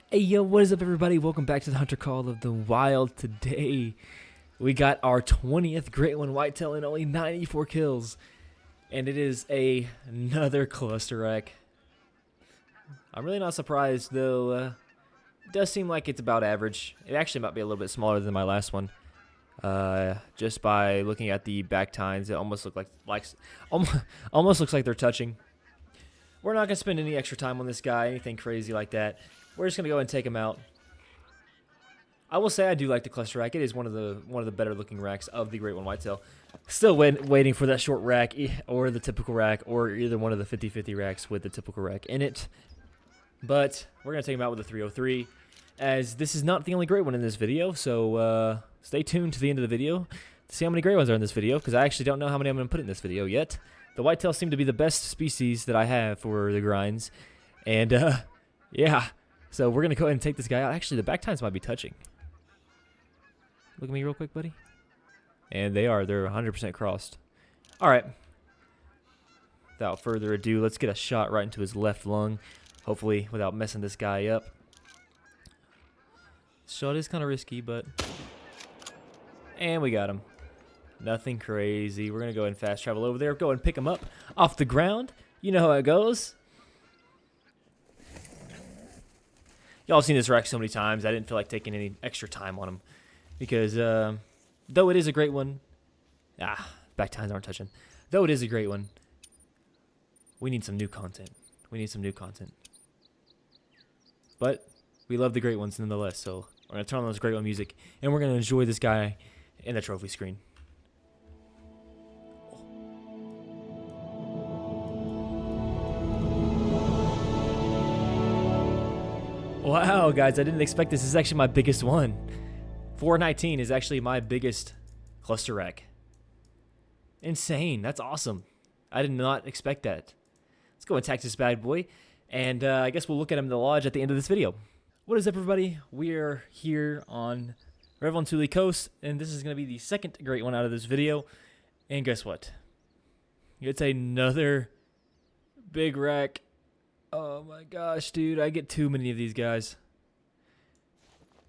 Hey yo, what is up everybody? Welcome back to the Hunter Call of the Wild. Today we got our 20th Great One Whitetail and only 94 kills. And it is another cluster wreck. I'm really not surprised though. It does seem like it's about average. It actually might be a little bit smaller than my last one. Just by looking at the back tines, it almost look almost looks like they're touching. We're not gonna spend any extra time on this guy, anything crazy like that. We're just gonna go and take him out. I will say I do like the cluster rack. It is one of the better looking racks of the Great One Whitetail. Still waiting for that short rack or the typical rack or either one of the 50-50 racks with the typical rack in it. But we're gonna take him out with a 303, as this is not the only Great One in this video. So stay tuned to the end of the video to see how many Great Ones are in this video, because I actually don't know how many I'm gonna put in this video yet. The whitetails seem to be the best species that I have for the grinds, and yeah. So we're going to go ahead and take this guy out. Actually, the back tines might be touching. Look at me real quick, buddy. And they are. They're 100% crossed. All right. Without further ado, let's get a shot right into his left lung. Hopefully, without messing this guy up. Shot is kind of risky, but... And we got him. Nothing crazy. We're going to go ahead and fast travel over there. Go ahead and pick him up off the ground. You know how it goes. Y'all seen this rack so many times, I didn't feel like taking any extra time on him. Because, though it is a great one... back tines aren't touching. Though it is a great one, we need some new content. We need some new content. But, we love the great ones nonetheless, so we're going to turn on this great one music, and we're going to enjoy this guy in the trophy screen. Wow, guys, I didn't expect this. This is actually my biggest one. 419 is actually my biggest cluster rack. Insane. That's awesome. I did not expect that. Let's go attack this bad boy, and I guess we'll look at him in the lodge at the end of this video. What is up, everybody? We're here on Revelon Tule Coast, and this is going to be the second great one out of this video. And guess what? It's another big rack. Oh my gosh, dude, I get too many of these guys.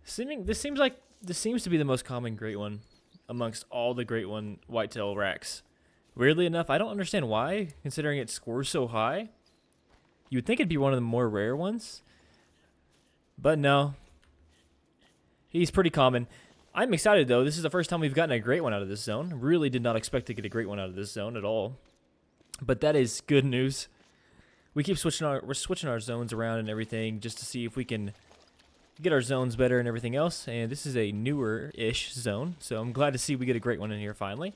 This seems to be the most common great one amongst all the Great One Whitetail racks. Weirdly enough, I don't understand why, considering it scores so high. You would think it'd be one of the more rare ones. But no. He's pretty common. I'm excited though. This is the first time we've gotten a great one out of this zone. Really did not expect to get a great one out of this zone at all. But that is good news. We keep switching our zones around and everything just to see if we can get our zones better and everything else. And this is a newer-ish zone, so I'm glad to see we get a great one in here finally.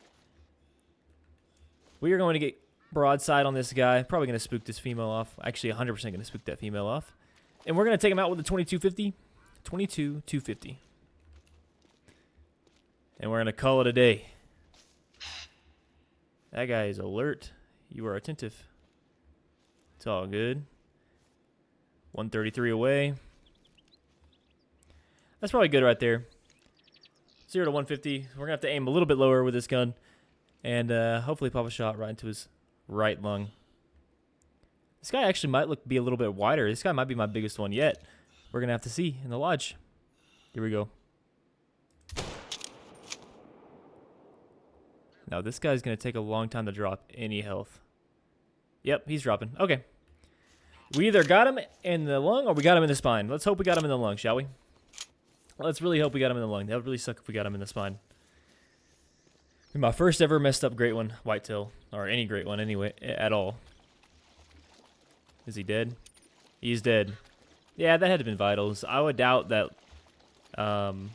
We are going to get broadside on this guy. Probably going to spook this female off. Actually, 100% going to spook that female off. And we're going to take him out with a 2250. 22-250. And we're going to call it a day. That guy is alert. You are attentive. It's all good. 133 away. That's probably good right there. 0 to 150. We're going to have to aim a little bit lower with this gun. And hopefully pop a shot right into his right lung. This guy actually might be a little bit wider. This guy might be my biggest one yet. We're going to have to see in the lodge. Here we go. Now this guy's going to take a long time to drop any health. Yep, he's dropping. Okay. We either got him in the lung or we got him in the spine. Let's hope we got him in the lung, shall we? Let's really hope we got him in the lung. That would really suck if we got him in the spine. My first ever messed up great one whitetail, or any great one anyway, at all. Is he dead? He's dead. Yeah, that had to have been vitals. I would doubt that. Uh-oh.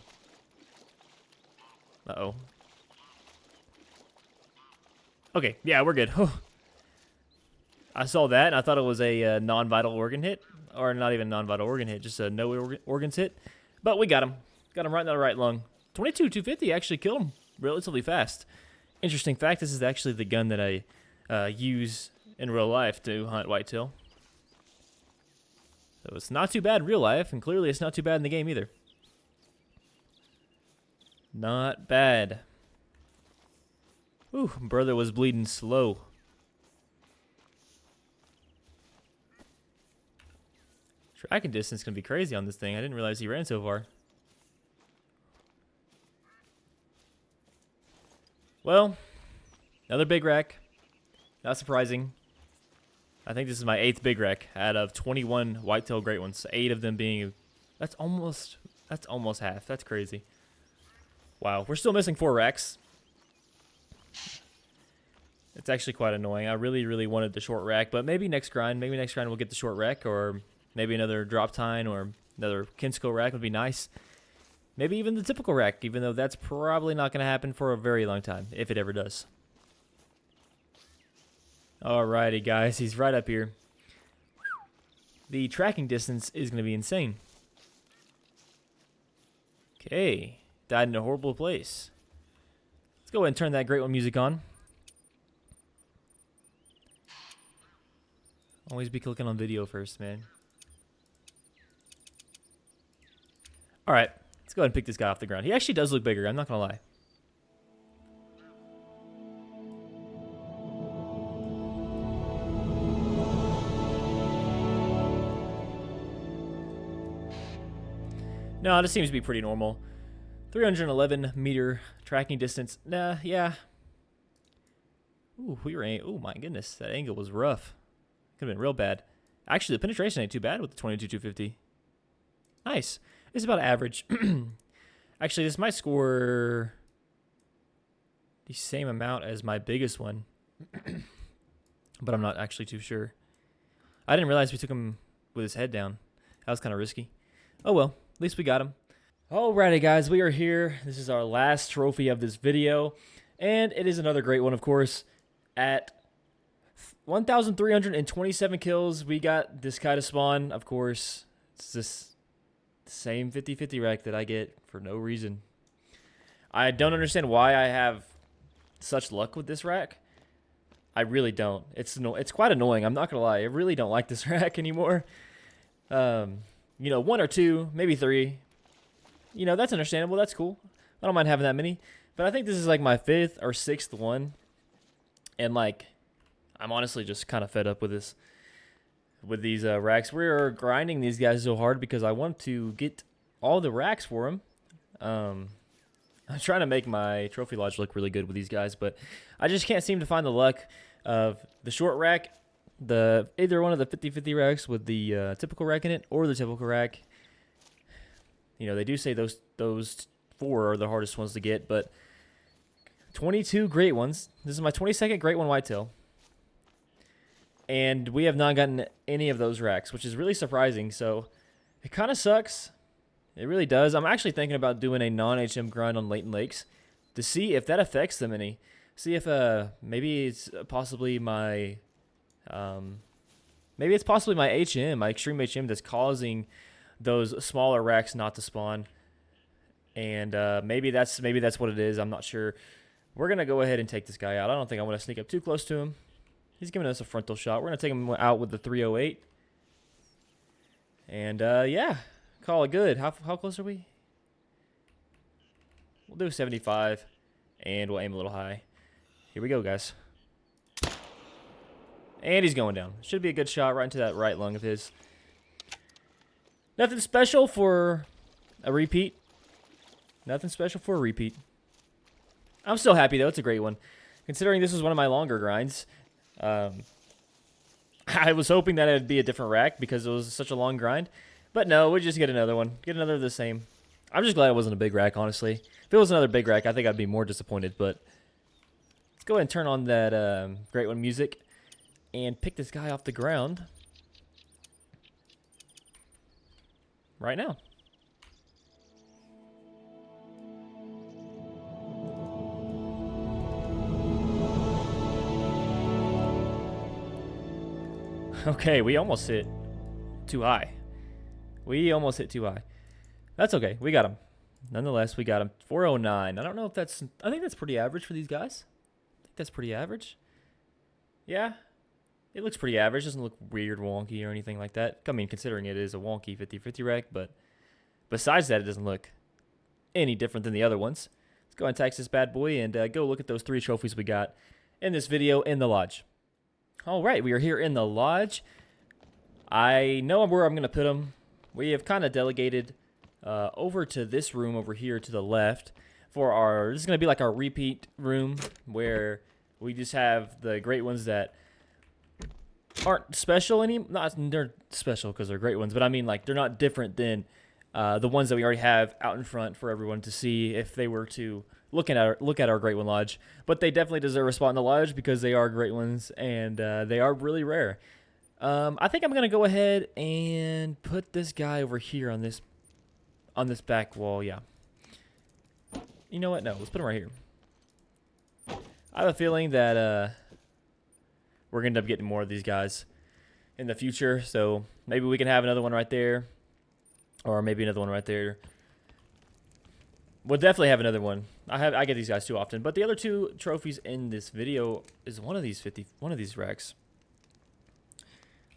Okay, yeah, we're good. I saw that, and I thought it was a non-vital organ hit. Or not even non-vital organ hit, just a no organs hit. But we got him. Got him right in the right lung. 22-250 actually killed him relatively fast. Interesting fact, this is actually the gun that I use in real life to hunt whitetail. So it's not too bad in real life, and clearly it's not too bad in the game either. Not bad. Ooh, brother was bleeding slow. Tracking distance can be crazy on this thing. I didn't realize he ran so far. Well, another big wreck. Not surprising. I think this is my 8th big wreck out of 21 whitetail great ones. 8 of them being... That's almost half. That's crazy. Wow, we're still missing 4 wrecks. It's actually quite annoying. I really wanted the short rack, but maybe next grind we'll get the short rack, or maybe another drop tine or another Kinsko rack would be nice. Maybe even the typical rack, even though that's probably not going to happen for a very long time, if it ever does. Alrighty, guys, he's right up here. The tracking distance is going to be insane. Okay, died in a horrible place. Let's go ahead and turn that Great One music on. Always be clicking on video first, man. Alright, let's go ahead and pick this guy off the ground. He actually does look bigger, I'm not going to lie. No, this seems to be pretty normal. 311 meter tracking distance. Nah, yeah. Ooh, oh my goodness, that angle was rough. Could have been real bad. Actually, the penetration ain't too bad with the 22-250. Nice. It's about average. Actually, this might score the same amount as my biggest one. But I'm not actually too sure. I didn't realize we took him with his head down. That was kind of risky. Oh well, at least we got him. Alrighty, guys, we are here. This is our last trophy of this video. And it is another great one, of course. At 1,327 kills, we got this guy to spawn. Of course, it's this same 50-50 rack that I get for no reason. I don't understand why I have such luck with this rack. I really don't. It's quite annoying. I'm not gonna lie. I really don't like this rack anymore. You know, 1 or 2, maybe 3. You know, that's understandable. That's cool. I don't mind having that many. But I think this is like my 5th or 6th one. And like, I'm honestly just kind of fed up with this. With these racks. We're grinding these guys so hard because I want to get all the racks for them. I'm trying to make my trophy lodge look really good with these guys, but I just can't seem to find the luck of the short rack, either one of the 50-50 racks with the typical rack in it, or the typical rack. You know, they do say those 4 are the hardest ones to get, but 22 great ones. This is my 22nd great one whitetail. And we have not gotten any of those racks, which is really surprising. So it kind of sucks. It really does. I'm actually thinking about doing a non-HM grind on Layton Lakes to see if that affects them any. See if maybe it's possibly my HM, my extreme HM, that's causing those smaller racks not to spawn. And maybe that's what it is. I'm not sure. We're gonna go ahead and take this guy out. I don't think I want to sneak up too close to him. He's giving us a frontal shot. We're going to take him out with the 308. And, yeah, call it good. How close are we? We'll do 75, and we'll aim a little high. Here we go, guys. And he's going down. Should be a good shot right into that right lung of his. Nothing special for a repeat. Nothing special for a repeat. I'm still happy, though. It's a great one. Considering this was one of my longer grinds. I was hoping that it would be a different rack because it was such a long grind. But no, we'll just get another one. Get another of the same. I'm just glad it wasn't a big rack, honestly. If it was another big rack, I think I'd be more disappointed. But let's go ahead and turn on that Great One music and pick this guy off the ground right now. Okay, we almost hit too high. That's okay. We got him. Nonetheless, we got him. 409. I don't know if that's... I think that's pretty average for these guys. I think that's pretty average. Yeah. It looks pretty average. Doesn't look weird, wonky, or anything like that. I mean, considering it is a wonky 50-50 rack, but besides that, it doesn't look any different than the other ones. Let's go ahead and tax this bad boy and go look at those 3 trophies we got in this video in the lodge. All right, we are here in the lodge. I know where I'm going to put them. We have kind of delegated over to this room over here to the left for our, this is going to be like our repeat room where we just have the great ones that aren't special not they're special because they're great ones, but I mean like they're not different than the ones that we already have out in front for everyone to see if they were to look at our Great One Lodge. But they definitely deserve a spot in the lodge because they are great ones and they are really rare. I think I'm gonna go ahead and put this guy over here on this back wall. Yeah. You know what? No, let's put him right here. I have a feeling that we're gonna end up getting more of these guys in the future, so maybe we can have another one right there, or maybe another one right there. We'll definitely have another one. I get these guys too often, but the other two trophies in this video is one of these racks.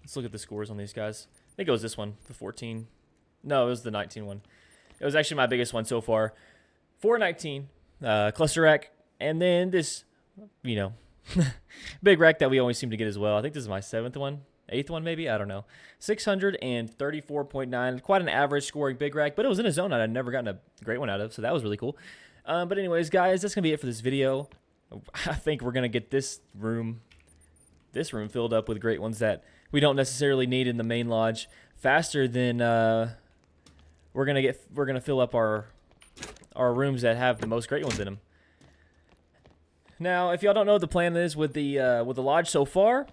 Let's look at the scores on these guys. I think it was this one, the 14. No, it was the 19 one. It was actually my biggest one so far. 419 cluster rack, and then this, you know, big rack that we always seem to get as well. I think this is my 7th one, 8th one maybe. I don't know. 634.9, quite an average scoring big rack, but it was in a zone that I'd never gotten a great one out of, so that was really cool. But anyways, guys, that's gonna be it for this video. I think we're gonna get this room filled up with great ones that we don't necessarily need in the main lodge faster than we're gonna fill up our rooms that have the most great ones in them. Now, if y'all don't know what the plan is with the lodge so far,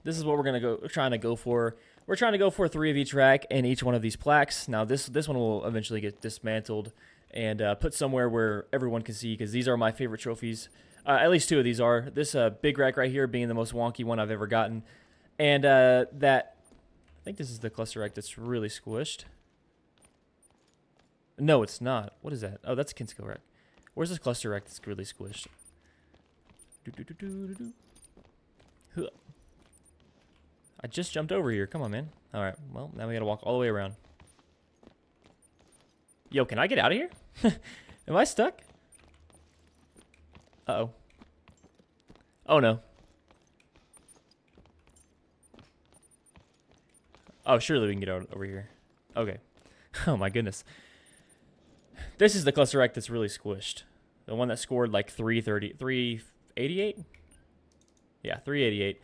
this is what we're trying to go for. We're trying to go for 3 of each rack and each one of these plaques. Now, this one will eventually get dismantled and put somewhere where everyone can see, because these are my favorite trophies. At least 2 of these are. This big rack right here being the most wonky one I've ever gotten, and that I think this is the cluster rack that's really squished. No, it's not. What is that? Oh, that's a Kinsko rack. Where's this cluster rack that's really squished? I just jumped over here. Come on, man. All right. Well, now we got to walk all the way around. Yo, can I get out of here? Am I stuck? Uh-oh. Oh, no. Oh, surely we can get out over here. Okay. Oh, my goodness. This is the cluster rack that's really squished. The one that scored like 388? Yeah, 388.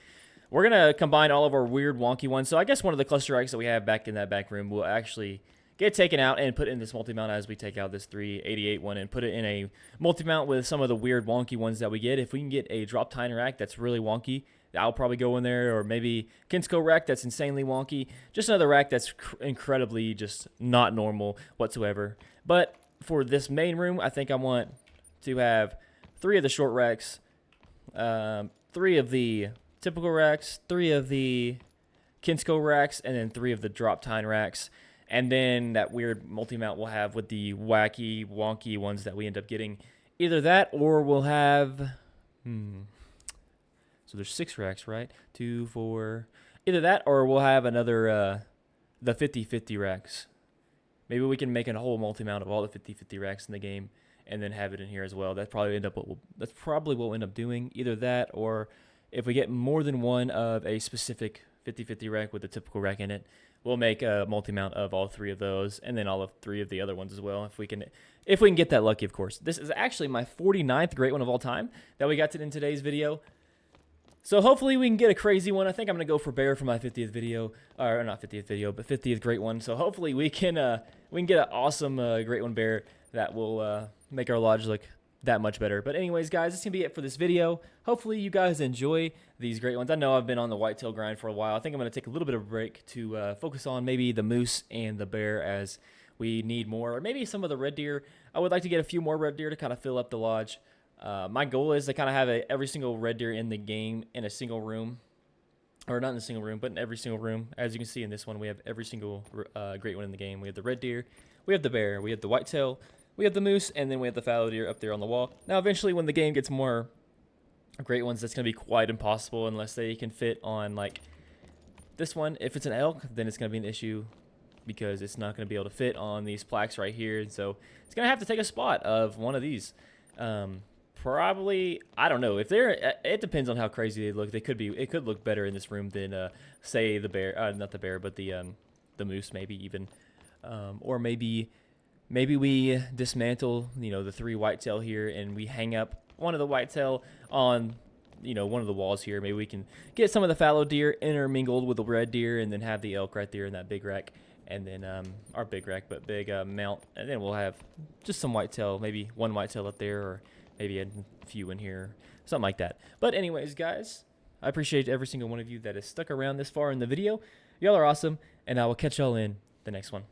We're going to combine all of our weird wonky ones. So I guess one of the cluster racks that we have back in that back room will actually get taken out and put in this multi-mount as we take out this 388 one and put it in a multi-mount with some of the weird wonky ones that we get. If we can get a drop tine rack that's really wonky, that'll probably go in there, or maybe Kinsko rack that's insanely wonky. Just another rack that's incredibly just not normal whatsoever. But for this main room, I think I want to have 3 of the short racks, 3 of the typical racks, 3 of the Kinsko racks, and then 3 of the drop tine racks. And then that weird multi-mount we'll have with the wacky, wonky ones that we end up getting. Either that, or we'll have... So there's 6 racks, right? 2, 4... Either that, or we'll have another, the 50-50 racks. Maybe we can make a whole multi-mount of all the 50-50 racks in the game and then have it in here as well. That's probably what we'll end up doing. Either that, or if we get more than one of a specific 50-50 rack with a typical rack in it, we'll make a multi-mount of all 3 of those, and then all of 3 of the other ones as well, if we can get that lucky, of course. This is actually my 49th great one of all time that we got in today's video. So hopefully we can get a crazy one. I think I'm going to go for bear for my 50th video, or not 50th video, but 50th great one. So hopefully we can get an awesome great one bear that will make our lodge look that much better. But anyways, guys, this is going to be it for this video. Hopefully you guys enjoy these great ones. I know I've been on the whitetail grind for a while. I think I'm going to take a little bit of a break to focus on maybe the moose and the bear as we need more, or maybe some of the red deer. I would like to get a few more red deer to kind of fill up the lodge. My goal is to kind of have every single red deer in the game in a single room, or not in a single room, but in every single room. As you can see in this one, we have every single great one in the game. We have the red deer, we have the bear, we have the whitetail, we have the moose, and then we have the fallow deer up there on the wall. Now, eventually, when the game gets more great ones, that's going to be quite impossible unless they can fit on, like, this one. If it's an elk, then it's going to be an issue because it's not going to be able to fit on these plaques right here. So it's going to have to take a spot of one of these. Probably, I don't know if they're. It depends on how crazy they look. They could be. It could look better in this room than, say, the bear. Not the bear, but the moose, maybe even, or maybe we dismantle, the 3 whitetail here, and we hang up one of the whitetail on, one of the walls here. Maybe we can get some of the fallow deer intermingled with the red deer, and then have the elk right there in that big rack, and then our big rack, but big mount, and then we'll have just some whitetail, maybe 1 whitetail up there, or maybe a few in here, something like that. But anyways, guys, I appreciate every single one of you that has stuck around this far in the video. Y'all are awesome, and I will catch y'all in the next one.